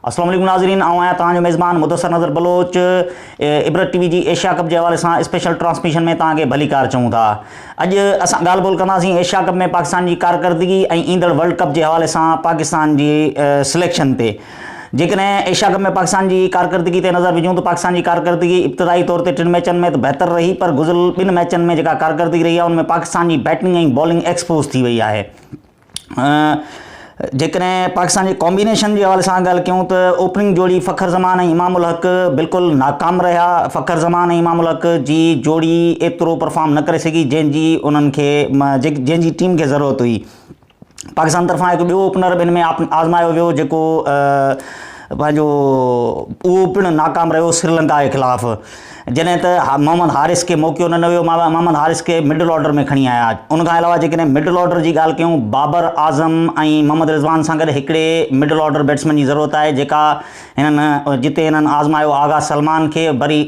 अस्सलाम वालेकुम नाज़रीन, आऊं आहियां तव्हांजो मेज़बान मुदस्सर नज़र बलोच। इबरत टीवी जी एशिया कप जे हवाले सां स्पेशल ट्रांसमिशन में तव्हांखे भली कार चऊं था। अॼु असां ॻाल्हि ॿोल कंदासीं एशिया कप में पाकिस्तान जी कारकर्दगी ऐं ईंदड़ वर्ल्ड कप जे हवाले सां पाकिस्तान जी सिलेक्शन ते। जेकॾहिं एशिया कप में पाकिस्तान जी कारकर्दगी ते नज़र विझूं तो पाकिस्तान जी कारकर्दगी इब्तिदाई तौर ते 3 मैचनि में तो बहितर रही, पर गुज़िरियल 2 मैचनि में जेका कारकर्दगी रही आहे उनमें पाकिस्तान जी बैटिंग ऐं बॉलिंग एक्सपोज थी वई आहे। जेकॾहिं पाकिस्तान जे कॉम्बिनेशन जे हवाले सां ॻाल्हि कयूं त ओपनिंग जोड़ी फ़खर ज़मान ऐं इमामुल हक़ बिल्कुलु नाकाम रहिया। फ़खर ज़मान ऐं इमामुल हक़ जी जोड़ी एतिरो परफॉर्म न करे सघी जंहिंजी उन्हनि खे जंहिंजी टीम खे ज़रूरत हुई। पाकिस्तान तरफ़ां हिकु ॿियो ओपनर ॿिनि में आज़मायो वियो जेको पंहिंजो उहो पिणु नाकाम रहियो श्रीलंका जे ख़िलाफ़ु। जॾहिं त मोहम्मद हारिस खे मौक़ो न वियो, मोहम्मद हारिस खे मिडल ऑर्डर में खणी आया। उनखां अलावा जेकॾहिं मिडल ऑर्डर जी ॻाल्हि कयूं, बाबर आज़म ऐं मोहम्मद रिज़वान सां गॾु हिकिड़े मिडल ऑर्डर बैट्समैन जी ज़रूरत आहे जेका हिननि जिते हिननि आज़मायो आगा सलमान खे, वरी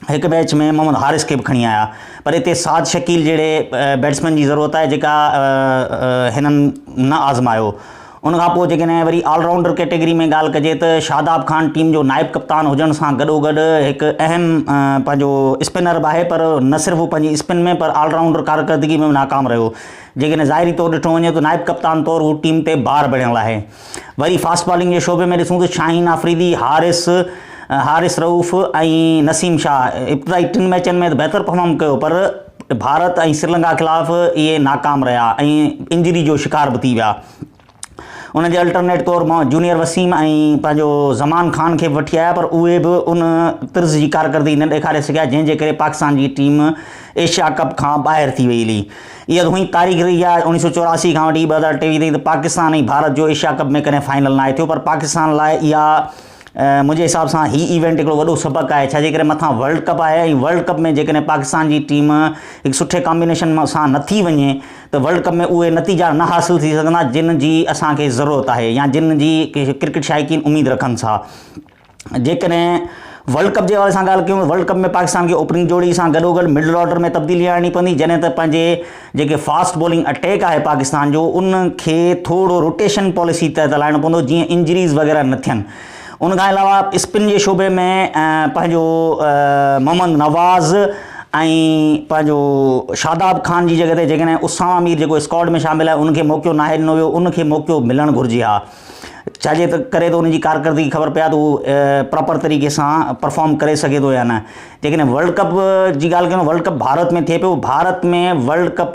हिकु मैच में मोहम्मद हारिस खे बि खणी आया, पर हिते साद शकील जहिड़े बैट्समैन जी ज़रूरत आहे जेका हिननि न आज़मायो। उनखां पोइ जेकॾहिं वरी ऑलराउंडर कैटेगरी में ॻाल्हि कजे त शादाब ख़ान टीम जो नाइब कप्तान हुजण सां गॾोगॾु हिकु अहम पंहिंजो स्पिनर बि आहे, पर न सिर्फ़ु हू पंहिंजी स्पिन में पर ऑलराउंडर कारकर्दगी में नाकाम रहियो। जेकॾहिं ज़ाहिरी तौरु ॾिठो वञे त नाइब कप्तान तौरु हू टीम ते भार बणियल आहे। वरी फास्ट बॉलिंग जे शोबे में ॾिसूं त शाहीन आफरीदी, हारिस रऊफ़ ऐं नसीम शाह इब्तिदाई 3 मैचनि में बहितर परफॉर्म कयो, पर भारत ऐं श्रीलंका ख़िलाफ़ु इहे नाकाम रहिया ऐं इंजरी जो शिकार बि थी विया। उनजे अल्टरनेट तौरु मां जूनियर वसीम ऐं पंहिंजो ज़मान ख़ान खे वठी आया, पर उहे बि उन तर्ज़ जी कारकर्दगी न ॾेखारे सघिया जंहिंजे करे पाकिस्तान जी टीम एशिया कप खां ॿाहिरि थी वई हली। इहा हुई तारीख़ रही आहे 1984 खां वठी 2023 ताईं त पाकिस्तान ऐं भारत जो एशिया कप में कॾहिं फाइनल न आहे थियो, पर पाकिस्तान लाइ इहा मुंहिंजे हिसाब सां ही इवेंट हिकिड़ो वॾो सबक़ु आहे। छाजे करे मथां वर्ल्ड कप आहे ऐं वर्ल्ड कप में जेकॾहिं पाकिस्तान जी टीम हिकु सुठे कॉम्बिनेशन सां नथी वञे त वर्ल्ड कप में उहे नतीजा न हासिलु थी सघंदा जिन जी असांखे ज़रूरत आहे या जिन जी क्रिकेट शाइकीन उमेदु रखनि था। जेकॾहिं वर्ल्ड कप जे हवाले सां ॻाल्हि कयूं, वर्ल्ड कप में पाकिस्तान खे ओपनिंग जोड़ी सां गॾोगॾु मिडल ऑर्डर में तब्दीली आणणी पवंदी, जॾहिं त पंहिंजे जेके फास्ट बॉलिंग अटैक आहे पाकिस्तान जो उनखे थोरो रोटेशन पॉलिसी तहत हलाइणो पवंदो जीअं इंजरीज़ वग़ैरह न थियनि। उनखां अलावा स्पिन जे शोबे में पंहिंजो मोहम्मद नवाज़ ऐं पंहिंजो शादाब ख़ान जी जॻह ते जेकॾहिं उसामा मीर जेको स्क्वाड में शामिल आहे उनखे मौक़ो नाहे ॾिनो वियो, उनखे मौक़ो मिलणु घुरिजे हा। छाजे त करे त उनजी कारकर्दगी ख़बर पिया त उहो प्रॉपर तरीक़े सां परफॉर्म करे सघे थो या न। जेकॾहिं वर्ल्ड कप जी ॻाल्हि कयूं, वर्ल्ड कप भारत में थिए पियो। भारत में वर्ल्ड कप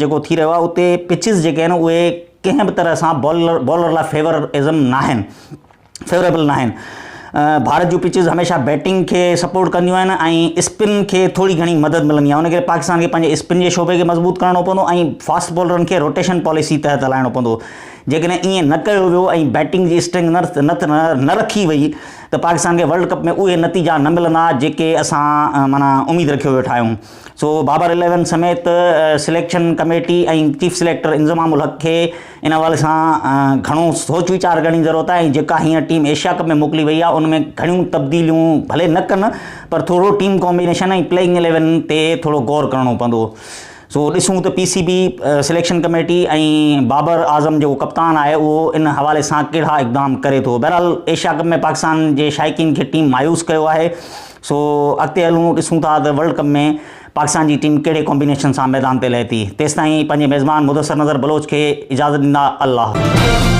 जेको थी रहियो आहे उते पिचिस जेके आहिनि उहे कंहिं बि तरह सां बॉलर लाइ फेवरेबल न आहिनि। भारत जूं पिचिस हमेशह बैटिंग खे सपोर्ट कंदियूं आहिनि ऐं स्पिन खे थोरी घणी मदद मिलंदी आहे। उन करे पाकिस्तान खे पंहिंजे स्पिन जे शोबे खे मज़बूत करणो पवंदो ऐं फास्ट बॉलरनि खे रोटेशन पॉलिसी तहत हलाइणो पवंदो। जेकॾहिं ईअं न कयो वियो ऐं बैटिंग जी स्ट्रेंथ न रखी वई त पाकिस्तान खे वर्ल्ड कप में उहे नतीजा न मिलंदा जेके असां माना उमेदु रखियो वेठा आहियूं। सो बाबर 11 समेत सिलेक्शन कमेटी ऐं चीफ सिलेक्टर इंज़मामुल हक़ खे इन हवाले सां घणो सोच वीचार करण जी ज़रूरत आहे ऐं जेका हींअर टीम एशिया कप में मोकिली वई आहे उनमें घणियूं तब्दीलियूं भले न कनि, पर थोरो टीम कॉम्बिनेशन ऐं प्लेइंग 11 ते थोरो गौर करणो पवंदो। सो ॾिसूं त PCB सिलेक्शन कमेटी ऐं बाबर आज़म जेको कप्तान आहे उहो इन हवाले सां कहिड़ा इक़दाम करे थो। बहरहाल एशिया कप में पाकिस्तान जे शाइकीन खे टीम मायूस कयो आहे। सो अॻिते हलूं, ॾिसूं था त वर्ल्ड कप में पाकिस्तान जी टीम कहिड़े कॉम्बिनेशन सां मैदान ते लहे थी। तेसिताईं पंहिंजे मेज़बान मुदस्सर नज़र बलोच खे इजाज़त ॾींदा। अल्लाह।